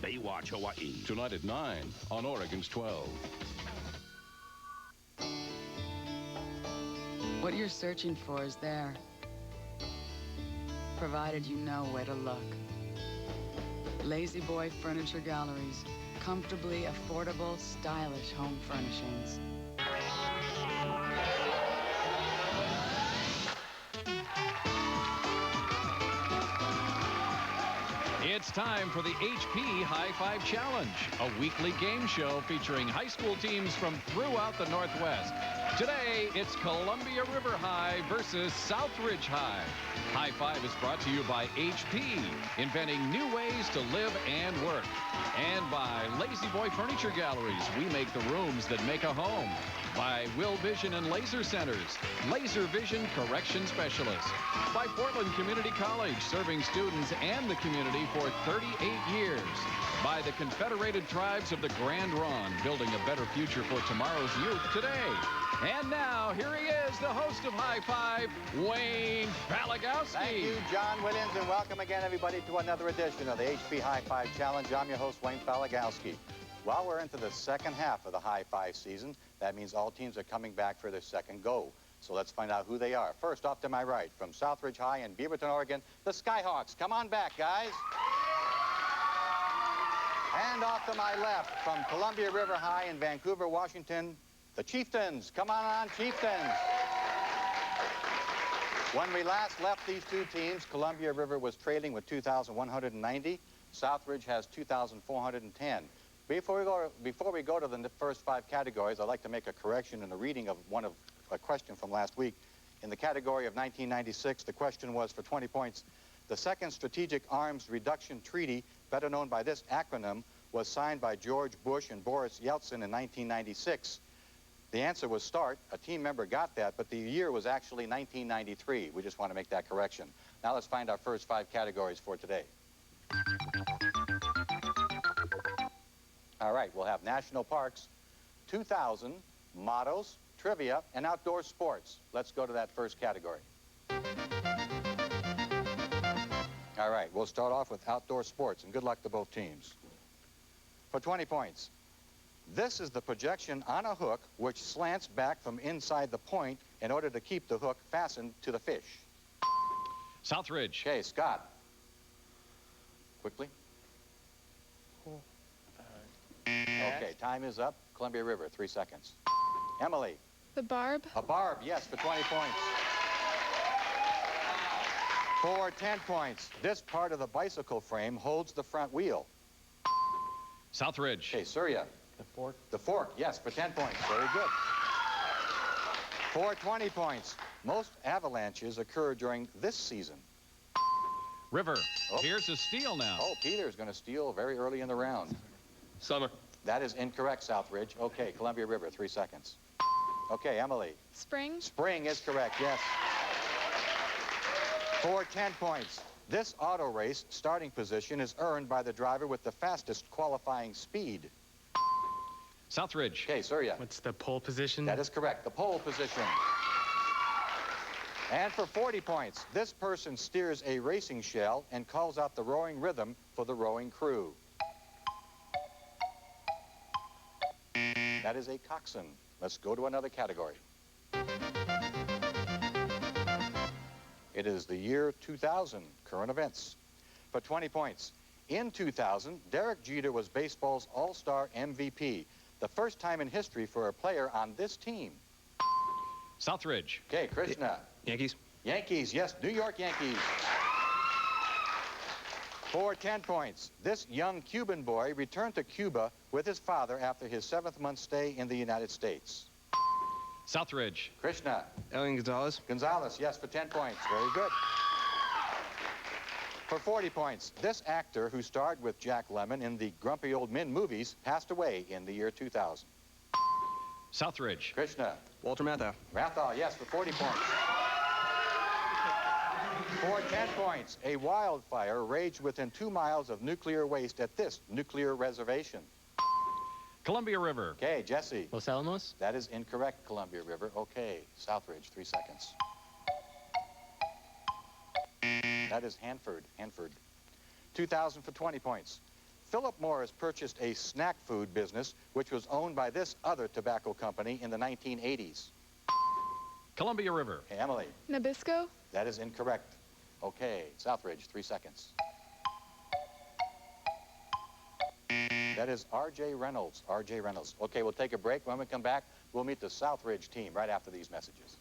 Baywatch Hawaii. Tonight at 9 on Oregon's 12. What you're searching for is there, provided you know where to look. Lazy Boy Furniture Galleries. Comfortably affordable, stylish home furnishings. It's time for the HP High Five Challenge, a weekly game show featuring high school teams from throughout the Northwest. Today, it's Columbia River High versus Southridge High. High Five is brought to you by HP, inventing new ways to live and work. And by Lazy Boy Furniture Galleries, we make the rooms that make a home. By Will Vision and Laser Centers, Laser Vision Correction Specialists. By Portland Community College, serving students and the community for 38 years. By the Confederated Tribes of the Grand Ronde, building a better future for tomorrow's youth today. And now, here he is, the host of High Five, Wayne Falagowski. Thank you, John Williams, and welcome again, everybody, to another edition of the HP High Five Challenge. I'm your host, Wayne Falagowski. Well, we're into the second half of the High Five season. That means all teams are coming back for their second go. So let's find out who they are. First, off to my right, from Southridge High in Beaverton, Oregon, the Skyhawks. Come on back, guys. And off to my left, from Columbia River High in Vancouver, Washington, the Chieftains. Come on, Chieftains. When we last left these two teams, Columbia River was trailing with 2,190. Southridge has 2,410. Before we go to the first five categories, I'd like to make a correction in the reading of a question from last week. In the category of 1996, the question was for 20 points. The Second Strategic Arms Reduction Treaty, better known by this acronym, was signed by George Bush and Boris Yeltsin in 1996. The answer was START. A team member got that, but the year was actually 1993. We just want to make that correction. Now let's find our first five categories for today. All right, we'll have national parks, 2000, mottos, trivia, and outdoor sports. Let's go to that first category. All right, we'll start off with outdoor sports, and good luck to both teams. For 20 points, this is the projection on a hook which slants back from inside the point in order to keep the hook fastened to the fish. Southridge. Okay, Scott. Quickly. Okay, time is up. Columbia River, 3 seconds. Emily. The barb. A barb, yes, for 20 points. For 10 points, this part of the bicycle frame holds the front wheel. Southridge. Okay, Surya. The fork. The fork, yes, for 10 points. Very good. For 20 points, most avalanches occur during this season. River. Oh. Here's a steal now. Oh, Peter's going to steal very early in the round. Summer. That is incorrect, Southridge. Okay, Columbia River, 3 seconds. Okay, Emily. Spring. Spring is correct, yes. For 10 points, this auto race starting position is earned by the driver with the fastest qualifying speed. Southridge. Okay, Surya. What's the pole position? That is correct, the pole position. And for 40 points, this person steers a racing shell and calls out the rowing rhythm for the rowing crew. That is a coxswain. Let's go to another category. It is the year 2000, current events. For 20 points, in 2000, Derek Jeter was baseball's all-star MVP, the first time in history for a player on this team. Southridge. Okay, Krishna. Yankees. Yankees, yes, New York Yankees. For 10 points, this young Cuban boy returned to Cuba with his father after his 7th-month stay in the United States. Southridge. Krishna. Elian Gonzalez. Gonzalez, yes, for 10 points. Very good. For 40 points, this actor who starred with Jack Lemmon in the Grumpy Old Men movies passed away in the year 2000. Southridge. Krishna. Walter Matthau. Rathau, yes, for 40 points. For 10 points, a wildfire raged within 2 miles of nuclear waste at this nuclear reservation. Columbia River. Okay, Jesse. Los Alamos. That is incorrect, Columbia River. Okay, Southridge, 3 seconds. That is Hanford. 2000 for 20 points. Philip Morris purchased a snack food business which was owned by this other tobacco company in the 1980s? Columbia River. Okay, Emily. Nabisco? That is incorrect. Okay, Southridge, 3 seconds. That is R.J. Reynolds. R.J. Reynolds. Okay, we'll take a break. When we come back, we'll meet the Southridge team right after these messages.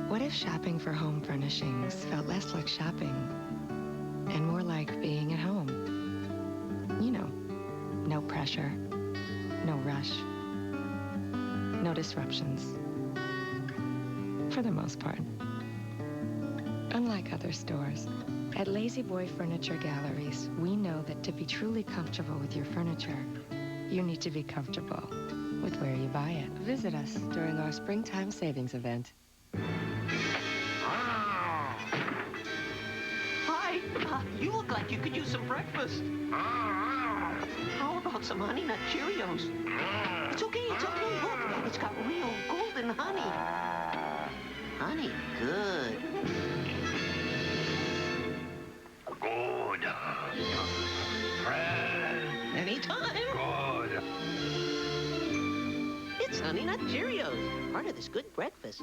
What if shopping for home furnishings felt less like shopping and more like being at home? You know, no pressure, no rush, no disruptions. For the most part. Unlike other stores, at Lazy Boy Furniture Galleries, we know that to be truly comfortable with your furniture, you need to be comfortable with where you buy it. Visit us during our springtime savings event. Hi, you look like you could use some breakfast. How about some Honey Nut Cheerios? It's okay, look, it's got real golden honey. Honey, good. Good. Friend. Anytime. Good. It's Honey Nut Cheerios, part of this good breakfast.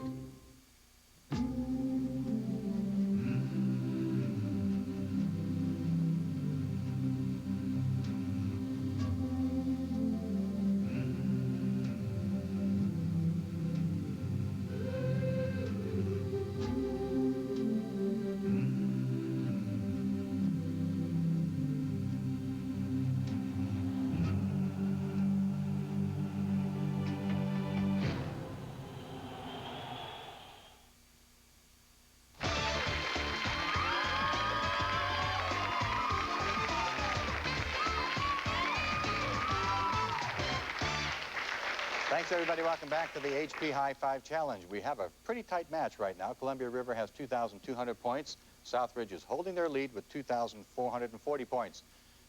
Thanks, everybody. Welcome back to the HP High Five Challenge. We have a pretty tight match right now. Columbia River has 2,200 points. Southridge is holding their lead with 2,440 points.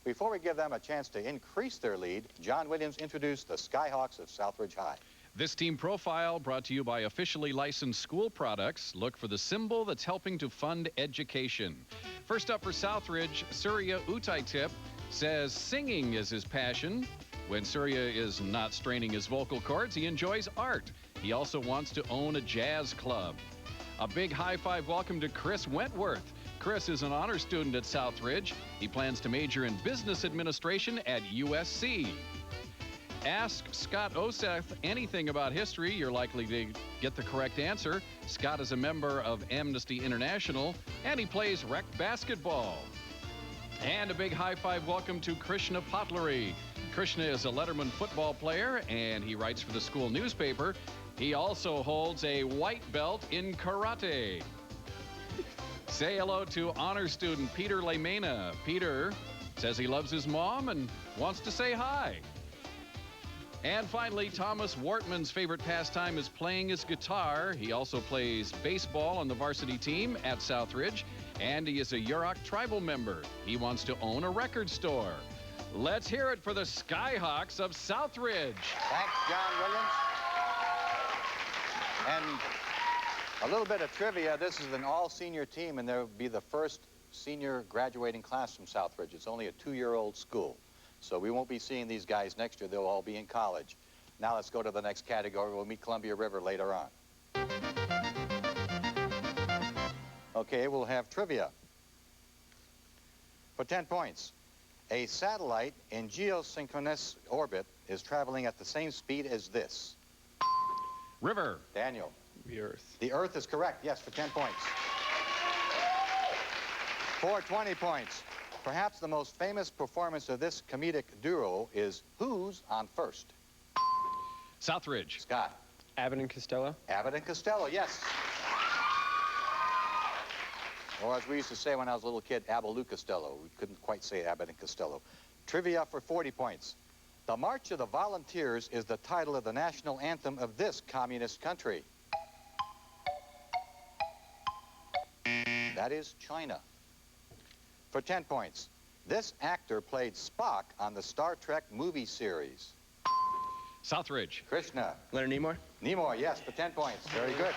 Before we give them a chance to increase their lead, John Williams introduced the Skyhawks of Southridge High. This team profile brought to you by officially licensed school products. Look for the symbol that's helping to fund education. First up for Southridge, Surya Utaitip says singing is his passion. When Surya is not straining his vocal cords, he enjoys art. He also wants to own a jazz club. A big high five welcome to Chris Wentworth. Chris is an honor student at Southridge. He plans to major in business administration at USC. Ask Scott Oseth anything about history. You're likely to get the correct answer. Scott is a member of Amnesty International, and he plays rec basketball. And a big high five welcome to Krishna Potlery. Krishna is a Letterman football player, and he writes for the school newspaper. He also holds a white belt in karate. Say hello to honor student Peter Lemena. Peter says he loves his mom and wants to say hi. And finally, Thomas Wortman's favorite pastime is playing his guitar. He also plays baseball on the varsity team at Southridge, and he is a Yurok tribal member. He wants to own a record store. Let's hear it for the Skyhawks of Southridge. Thanks, John Williams. And a little bit of trivia. This is an all-senior team, and they'll be the first senior graduating class from Southridge. It's only a 2-year-old school. So we won't be seeing these guys next year. They'll all be in college. Now let's go to the next category. We'll meet Columbia River later on. Okay, we'll have trivia. For 10 points. A satellite in geosynchronous orbit is traveling at the same speed as this. River. Daniel. The Earth. The Earth is correct, yes, for 10 points. For 20 points. Perhaps the most famous performance of this comedic duo is Who's on First? Southridge. Scott. Abbott and Costello. Abbott and Costello, yes. Or as we used to say when I was a little kid, Abaloo Costello. We couldn't quite say Abbott and Costello. Trivia for 40 points. The March of the Volunteers is the title of the national anthem of this communist country. That is China. For 10 points. This actor played Spock on the Star Trek movie series. Southridge. Krishna. Leonard Nimoy. Nimoy, yes, for 10 points. Very good.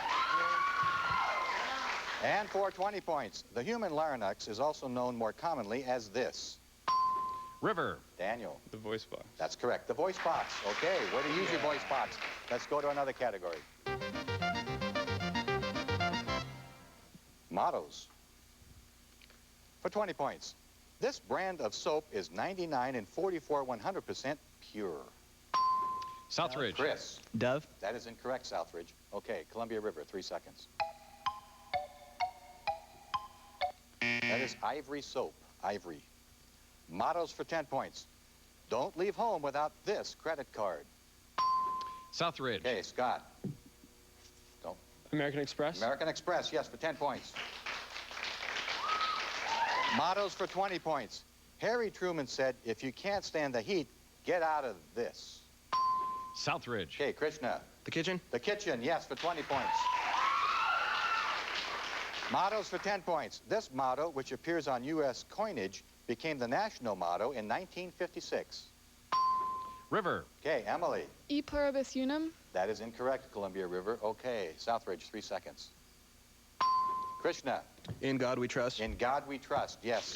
And for 20 points, the human larynx is also known more commonly as this. River. Daniel. The voice box. That's correct. The voice box. Okay, way to use your voice box. Let's go to another category. Mottos. For 20 points, this brand of soap is 99 and 44 100% pure. Southridge. Chris. Dove. That is incorrect, Southridge. Okay, Columbia River, 3 seconds. That is Ivory soap. Ivory. Mottos for 10 points. Don't leave home without this credit card. Southridge. Okay, Scott. Don't. American Express. American Express, yes, for 10 points. Mottos for 20 points. Harry Truman said, if you can't stand the heat, get out of this. Southridge. Okay, Krishna. The Kitchen. The Kitchen, yes, for 20 points. Mottos for 10 points. This motto, which appears on U.S. coinage, became the national motto in 1956. River. Okay, Emily. E pluribus unum. That is incorrect, Columbia River. Okay, Southridge, 3 seconds. Krishna. In God We Trust. In God We Trust, yes.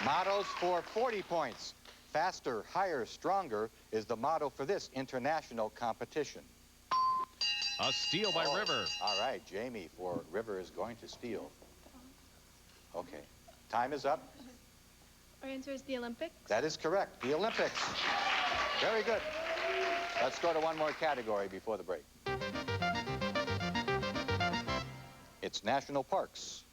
Mottos for 40 points. Faster, higher, stronger is the motto for this international competition. A steal by River. All right, Jamie for River is going to steal. Okay, time is up. Our answer is the Olympics. That is correct, the Olympics. Very good. Let's go to one more category before the break. It's national parks.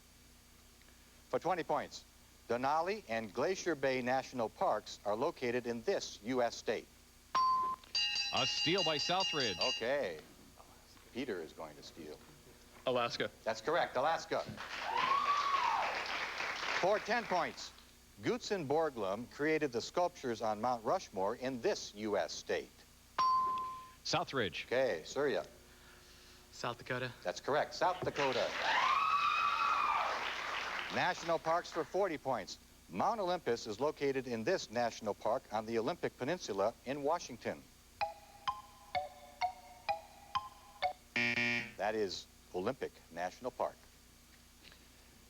For 20 points, Denali and Glacier Bay National Parks are located in this U.S. state. A steal by Southridge. Okay, Peter is going to steal. Alaska. That's correct, Alaska. For 10 points, Gutzon Borglum created the sculptures on Mount Rushmore in this U.S. state. Southridge. Okay, Surya. South Dakota. That's correct, South Dakota. National parks for 40 points. Mount Olympus is located in this national park on the Olympic Peninsula in Washington. That is Olympic National Park.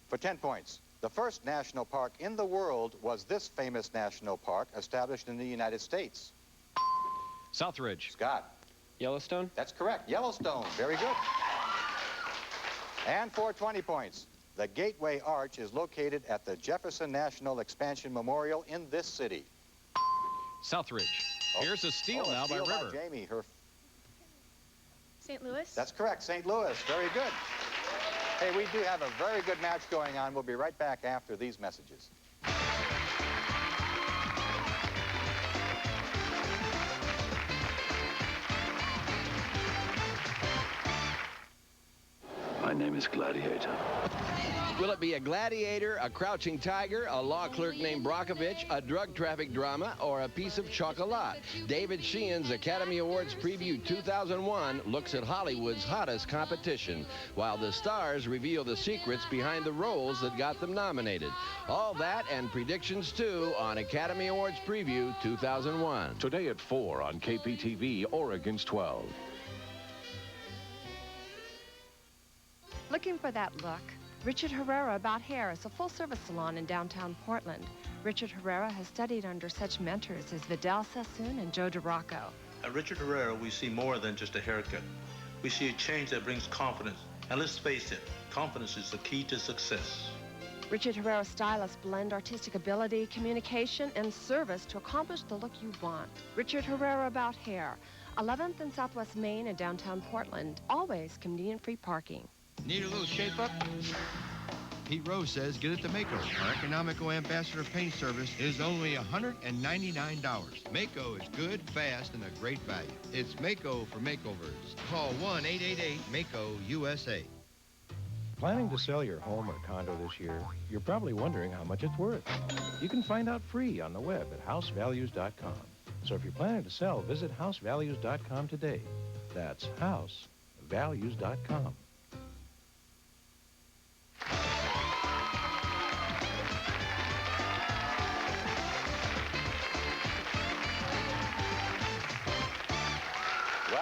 For 10 points, the first national park in the world was this famous national park established in the United States. Southridge. Scott. Yellowstone. That's correct, Yellowstone. Very good. And for 20 points, the Gateway Arch is located at the Jefferson National Expansion Memorial in this city. Southridge. Here's a steal now by River. Jamie. St. Louis. That's correct, St. Louis. Very good. Hey, we do have a very good match going on. We'll be right back after these messages. My name is Gladiator. Will it be a gladiator, a crouching tiger, a law clerk named Brockovich, a drug traffic drama, or a piece of chocolate? David Sheehan's Academy Awards Preview 2001 looks at Hollywood's hottest competition, while the stars reveal the secrets behind the roles that got them nominated. All that and predictions, too, on Academy Awards Preview 2001. Today at 4 on KPTV, Oregon's 12. Looking for that look? Richard Herrera About Hair is a full-service salon in downtown Portland. Richard Herrera has studied under such mentors as Vidal Sassoon and Joe DeRocco. At Richard Herrera, we see more than just a haircut. We see a change that brings confidence. And let's face it, confidence is the key to success. Richard Herrera stylists blend artistic ability, communication, and service to accomplish the look you want. Richard Herrera About Hair, 11th and Southwest Main in downtown Portland. Always convenient free parking. Need a little shape-up? Pete Rose says get it to Mako. Our economical ambassador of paint service is only $199. Mako is good, fast, and a great value. It's Mako for makeovers. Call 1-888-MAKO-USA. Planning to sell your home or condo this year? You're probably wondering how much it's worth. You can find out free on the web at housevalues.com. So if you're planning to sell, visit housevalues.com today. That's housevalues.com.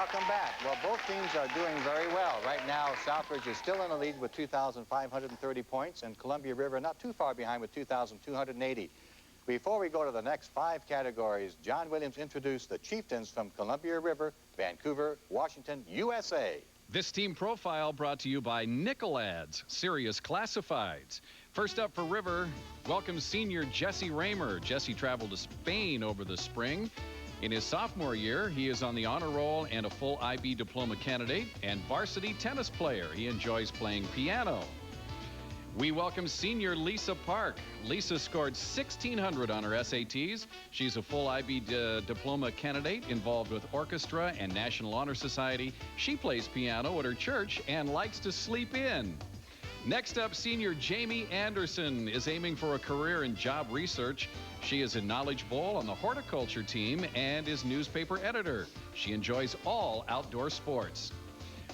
Welcome back. Well, both teams are doing very well. Right now, Southridge is still in the lead with 2,530 points, and Columbia River not too far behind with 2,280. Before we go to the next 5 categories, John Williams introduced the Chieftains from Columbia River, Vancouver, Washington, USA. This team profile brought to you by Nicolads, Serious Classifieds. First up for River, welcome senior Jesse Raymer. Jesse traveled to Spain over the spring. In his sophomore year, he is on the honor roll and a full IB diploma candidate and varsity tennis player. He enjoys playing piano. We welcome senior Lisa Park. Lisa scored 1,600 on her SATs. She's a full IB diploma candidate involved with orchestra and National Honor Society. She plays piano at her church and likes to sleep in. Next up, senior Jamie Anderson is aiming for a career in job research. She is in Knowledge Bowl on the horticulture team and is newspaper editor. She enjoys all outdoor sports.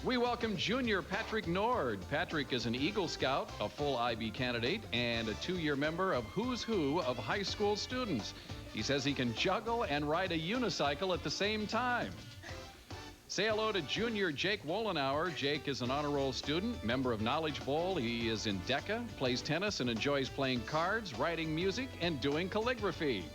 We welcome junior Patrick Nord. Patrick is an Eagle Scout, a full IB candidate, and a 2-year member of Who's Who of high school students. He says he can juggle and ride a unicycle at the same time. Say hello to junior Jake Wollenauer. Jake is an honor roll student, member of Knowledge Bowl. He is in DECA, plays tennis, and enjoys playing cards, writing music, and doing calligraphy.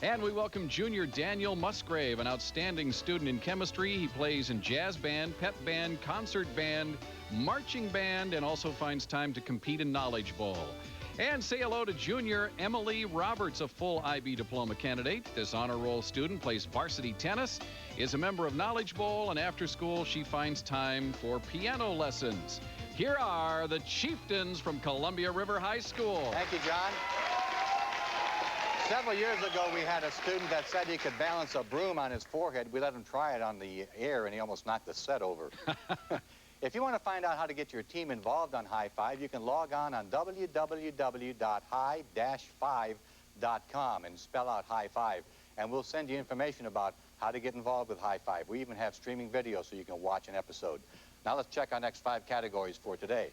And we welcome junior Daniel Musgrave, an outstanding student in chemistry. He plays in jazz band, pep band, concert band, marching band, and also finds time to compete in Knowledge Bowl. And say hello to junior Emily Roberts, a full IB diploma candidate. This honor roll student plays varsity tennis, is a member of Knowledge Bowl, and after school she finds time for piano lessons. Here are the Chieftains from Columbia River High School. Thank you, John. Several years ago, we had a student that said he could balance a broom on his forehead. We let him try it on the air, and he almost knocked the set over. If you want to find out how to get your team involved on High Five, you can log on www.high-5.com and spell out High Five, and we'll send you information about how to get involved with High Five. We even have streaming video so you can watch an episode. Now let's check our next 5 categories for today.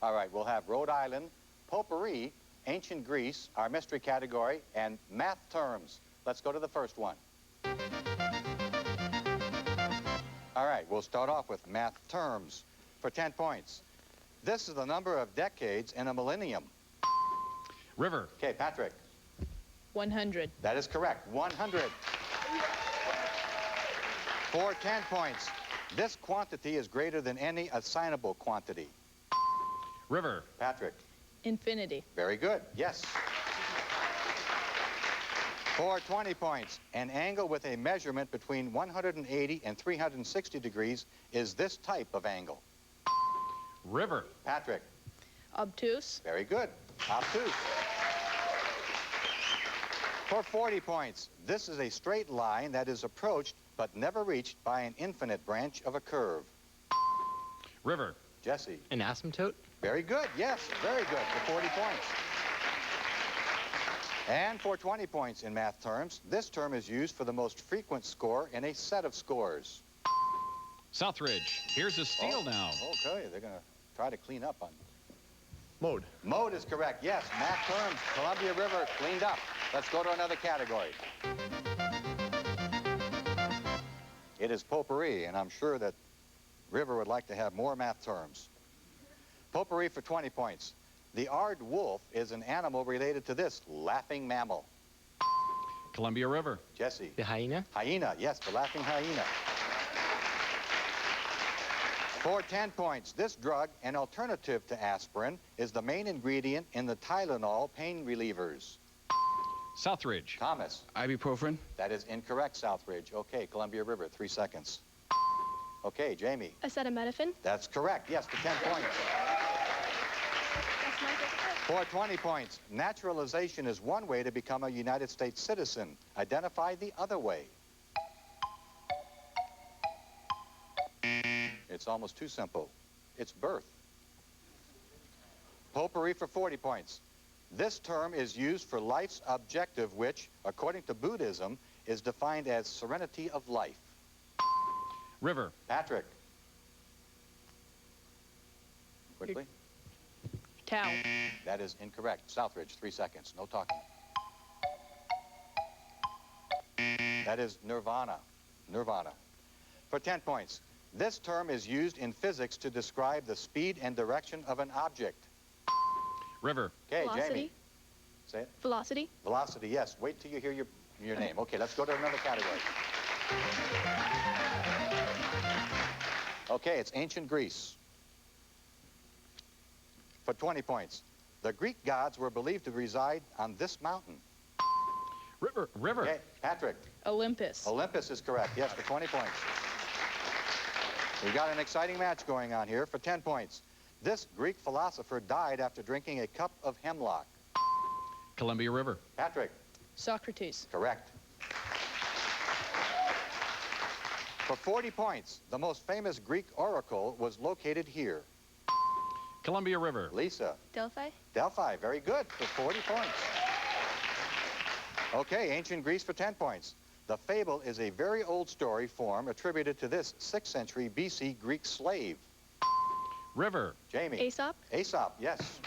All right, we'll have Rhode Island, potpourri, ancient Greece, our mystery category, and math terms. Let's go to the first one. All right, we'll start off with math terms for 10 points. This is the number of decades in a millennium. River. Okay, Patrick. 100. That is correct, 100. For 10 points, this quantity is greater than any assignable quantity. River. Patrick. Infinity. Very good, yes. For 20 points, an angle with a measurement between 180 and 360 degrees is this type of angle. River. Patrick. Obtuse. Very good, obtuse. For 40 points, this is a straight line that is approached but never reached by an infinite branch of a curve. River. Jesse. An asymptote? Very good, yes, very good for 40 points. And for 20 points in math terms, this term is used for the most frequent score in a set of scores. Southridge. Here's a steal now. Okay, they're going to try to clean up on. Mode. Mode is correct, yes. Math terms, Columbia River cleaned up. Let's go to another category. It is potpourri, and I'm sure that River would like to have more math terms. Potpourri for 20 points. The Ard wolf is an animal related to this laughing mammal. Columbia River. Jesse. The hyena? Hyena, yes, the laughing hyena. For 10 points, this drug, an alternative to aspirin, is the main ingredient in the Tylenol pain relievers. Southridge. Thomas. Ibuprofen? That is incorrect, Southridge. Okay, Columbia River, 3 seconds. Okay, Jamie. Acetaminophen. That's correct, yes, for 10 points. That's my favorite. For 20 points, naturalization is one way to become a United States citizen. Identify the other way. It's almost too simple. It's birth. Potpourri for 40 points. This term is used for life's objective, which, according to Buddhism, is defined as serenity of life. River. Patrick. Quickly. Tau. That is incorrect. Southridge, 3 seconds. No talking. That is nirvana. Nirvana. For 10 points, this term is used in physics to describe the speed and direction of an object. River. Okay, Velocity. Jamie. Say it. Velocity. Velocity, yes. Wait till you hear your name. Okay, let's go to another category. Okay, it's ancient Greece. For 20 points, the Greek gods were believed to reside on this mountain. River. Okay, Patrick. Olympus. Olympus is correct, yes, for 20 points. We've got an exciting match going on here for 10 points. This Greek philosopher died after drinking a cup of hemlock. Columbia River. Patrick. Socrates. Correct. For 40 points, the most famous Greek oracle was located here. Columbia River. Lisa. Delphi. Delphi, very good, for 40 points. Okay, ancient Greece for 10 points. The fable is a very old story form attributed to this 6th century BC Greek slave. River. Jamie. Aesop. Aesop, yes.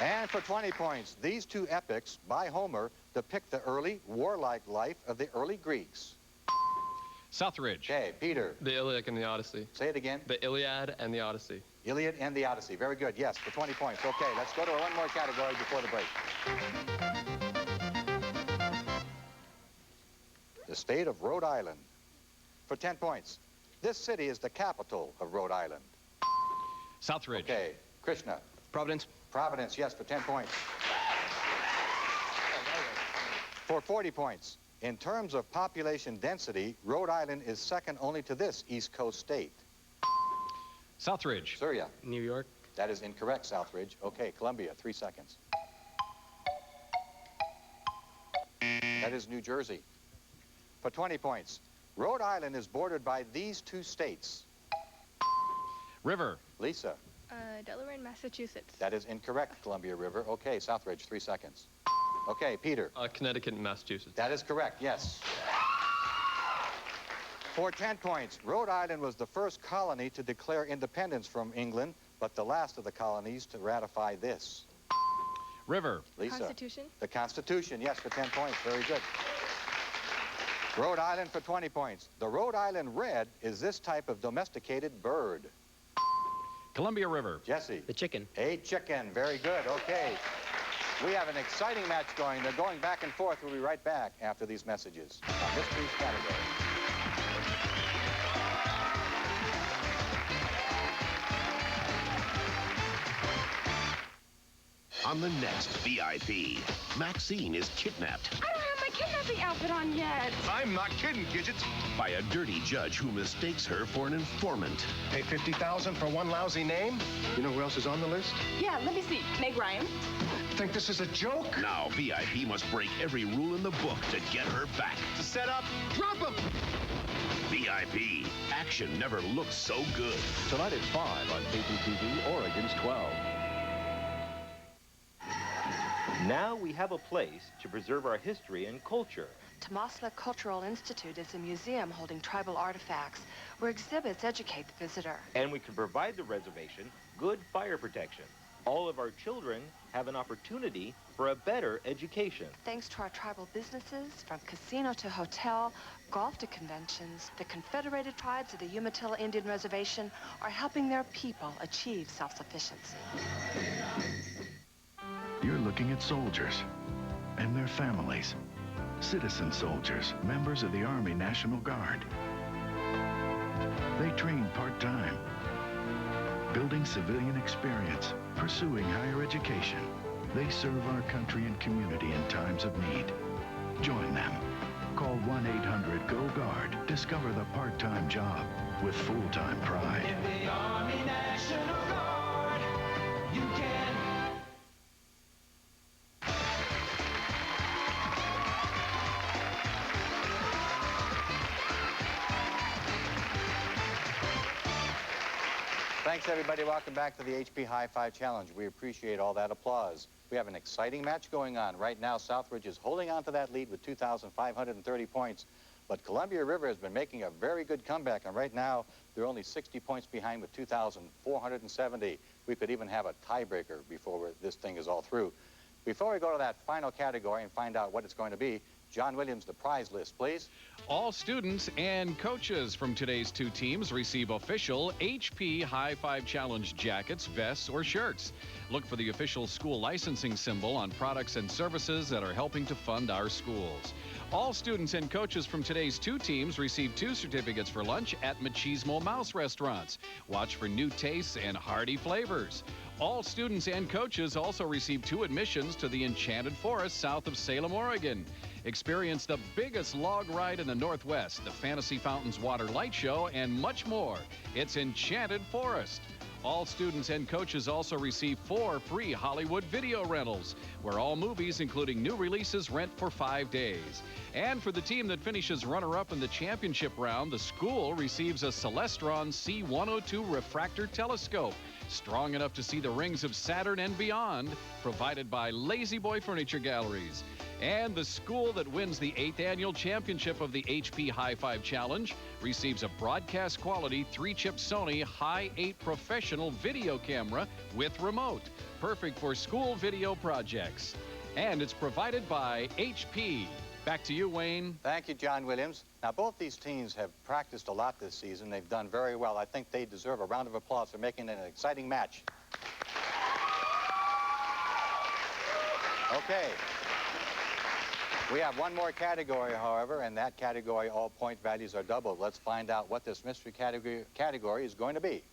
And for 20 points, these two epics by Homer depict the early warlike life of the early Greeks. Southridge. Okay, Peter. The Iliad and the Odyssey. Say it again. The Iliad and the Odyssey. Iliad and the Odyssey. Very good. Yes, for 20 points. Okay, let's go to one more category before the break. The state of Rhode Island. For 10 points. This city is the capital of Rhode Island. Southridge. Okay, Krishna. Providence. Providence, yes, for 10 points. For 40 points. In terms of population density, Rhode Island is second only to this East Coast state. Southridge. Surya. New York. That is incorrect, Southridge. Okay, Columbia, 3 seconds. That is New Jersey. For 20 points, Rhode Island is bordered by these two states. River. Lisa. Delaware and Massachusetts. That is incorrect, Columbia River. Okay, Southridge, 3 seconds. Okay, Peter. Connecticut and Massachusetts. That is correct, yes. For 10 points, Rhode Island was the first colony to declare independence from England, but the last of the colonies to ratify this. River. Lisa. Constitution. The Constitution, yes, for 10 points. Very good. Rhode Island for 20 points. The Rhode Island red is this type of domesticated bird. Columbia River. Jesse. The chicken. A chicken. Very good. Okay. We have an exciting match going. They're going back and forth. We'll be right back after these messages on Mysteries category. On the next VIP, Maxine is kidnapped. I don't have my kidnapping outfit on yet. I'm not kidding, Gidget. By a dirty judge who mistakes her for an informant. Pay $50,000 for one lousy name? You know who else is on the list? Yeah, let me see. Meg Ryan. Think this is a joke? Now VIP must break every rule in the book to get her back. To set up, drop him! VIP. Action never looks so good. Tonight at 5 on KPTV or against 12. Now we have a place to preserve our history and culture. Tomasla Cultural Institute is a museum holding tribal artifacts where exhibits educate the visitor. And we can provide the reservation good fire protection. All of our children have an opportunity for a better education. Thanks to our tribal businesses, from casino to hotel, golf to conventions, the Confederated Tribes of the Umatilla Indian Reservation are helping their people achieve self-sufficiency. You're looking at soldiers and their families. Citizen soldiers, members of the Army National Guard. They train part-time, building civilian experience, pursuing higher education. They serve our country and community in times of need. Join them. Call 1-800-GO-GUARD. Discover the part-time job with full-time pride. In the Army National Guard, you can. Thanks, everybody. Welcome back to the HP High Five Challenge. We appreciate all that applause. We have an exciting match going on. Right now, Southridge is holding on to that lead with 2,530 points. But Columbia River has been making a very good comeback, and right now, they're only 60 points behind with 2,470. We could even have a tiebreaker before this thing is all through. Before we go to that final category and find out what it's going to be, John Williams, the prize list, please. All students and coaches from today's two teams receive official HP High Five Challenge jackets, vests, or shirts. Look for the official school licensing symbol on products and services that are helping to fund our schools. All students and coaches from today's two teams receive 2 certificates for lunch at Machismo Mouse restaurants. Watch for new tastes and hearty flavors. All students and coaches also receive 2 admissions to the Enchanted Forest south of Salem, Oregon. Experience the biggest log ride in the Northwest, the Fantasy Fountains Water Light Show, and much more. It's Enchanted Forest. All students and coaches also receive 4 free Hollywood video rentals, where all movies, including new releases, rent for 5 days. And for the team that finishes runner-up in the championship round, the school receives a Celestron C102 refractor telescope, strong enough to see the rings of Saturn and beyond, provided by Lazy Boy Furniture Galleries. And the school that wins the 8th annual championship of the HP High Five Challenge receives a broadcast quality 3-chip Sony High 8 professional video camera with remote, perfect for school video projects. And it's provided by HP. Back to you, Wayne. Thank you, John Williams. Now, both these teams have practiced a lot this season. They've done very well. I think they deserve a round of applause for making it an exciting match. Okay. We have one more category, however, and that category, all point values are doubled. Let's find out what this mystery category is going to be.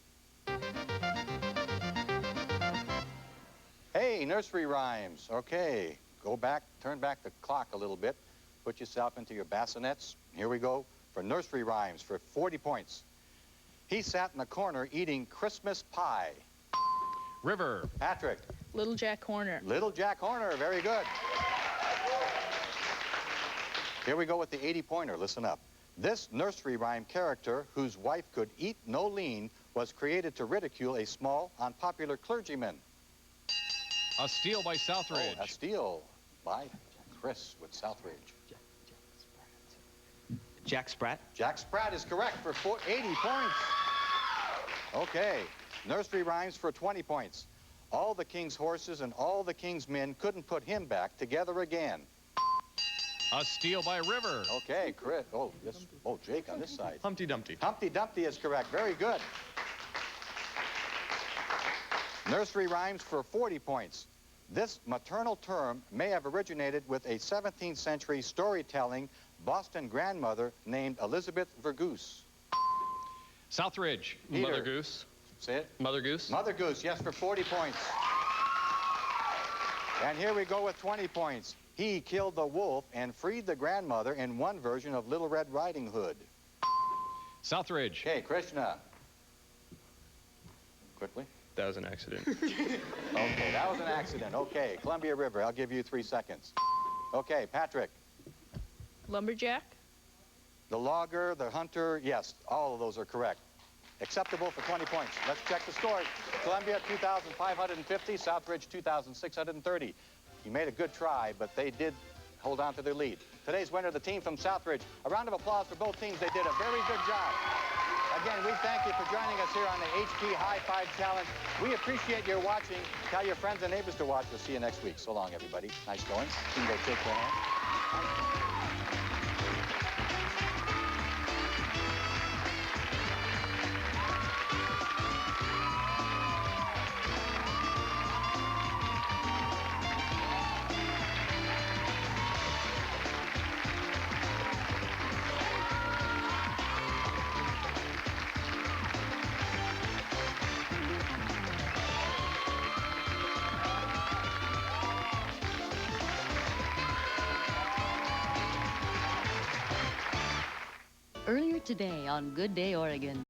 Hey, nursery rhymes. Okay, go back, turn back the clock a little bit. Put yourself into your bassinets. Here we go for nursery rhymes for 40 points. He sat in the corner eating Christmas pie. River. Patrick. Little Jack Horner. Little Jack Horner, very good. Here we go with the 80-pointer. Listen up. This nursery rhyme character, whose wife could eat no lean, was created to ridicule a small, unpopular clergyman. A steal by Southridge. Oh, a steal by Chris with Southridge. Jack Sprat. Jack Sprat is correct for 80 points. Okay, nursery rhymes for 20 points. All the king's horses and all the king's men couldn't put him back together again. A steal by River. Okay, Chris. Oh, yes. Oh, Jake on this side. Humpty Dumpty. Humpty Dumpty is correct. Very good. Nursery rhymes for 40 points. This maternal term may have originated with a 17th century storytelling Boston grandmother named Elizabeth Vergoose. Southridge. Peter. Mother Goose. Say it. Mother Goose. Mother Goose, yes, for 40 points. And here we go with 20 points. He killed the wolf and freed the grandmother in one version of Little Red Riding Hood. Southridge. Okay, Krishna. Quickly. That was an accident. Okay, that was an accident. Okay, Columbia River, I'll give you 3 seconds. Okay, Patrick. Lumberjack. The logger, the hunter, yes, all of those are correct. Acceptable for 20 points. Let's check the scores. Columbia, 2,550. Southridge, 2,630. You made a good try, but they did hold on to their lead. Today's winner, the team from Southridge. A round of applause for both teams. They did a very good job. Again, we thank you for joining us here on the HP High Five Challenge. We appreciate your watching. Tell your friends and neighbors to watch. We'll see you next week. So long, everybody. Nice going. You can go shake their hand. Earlier today on Good Day Oregon.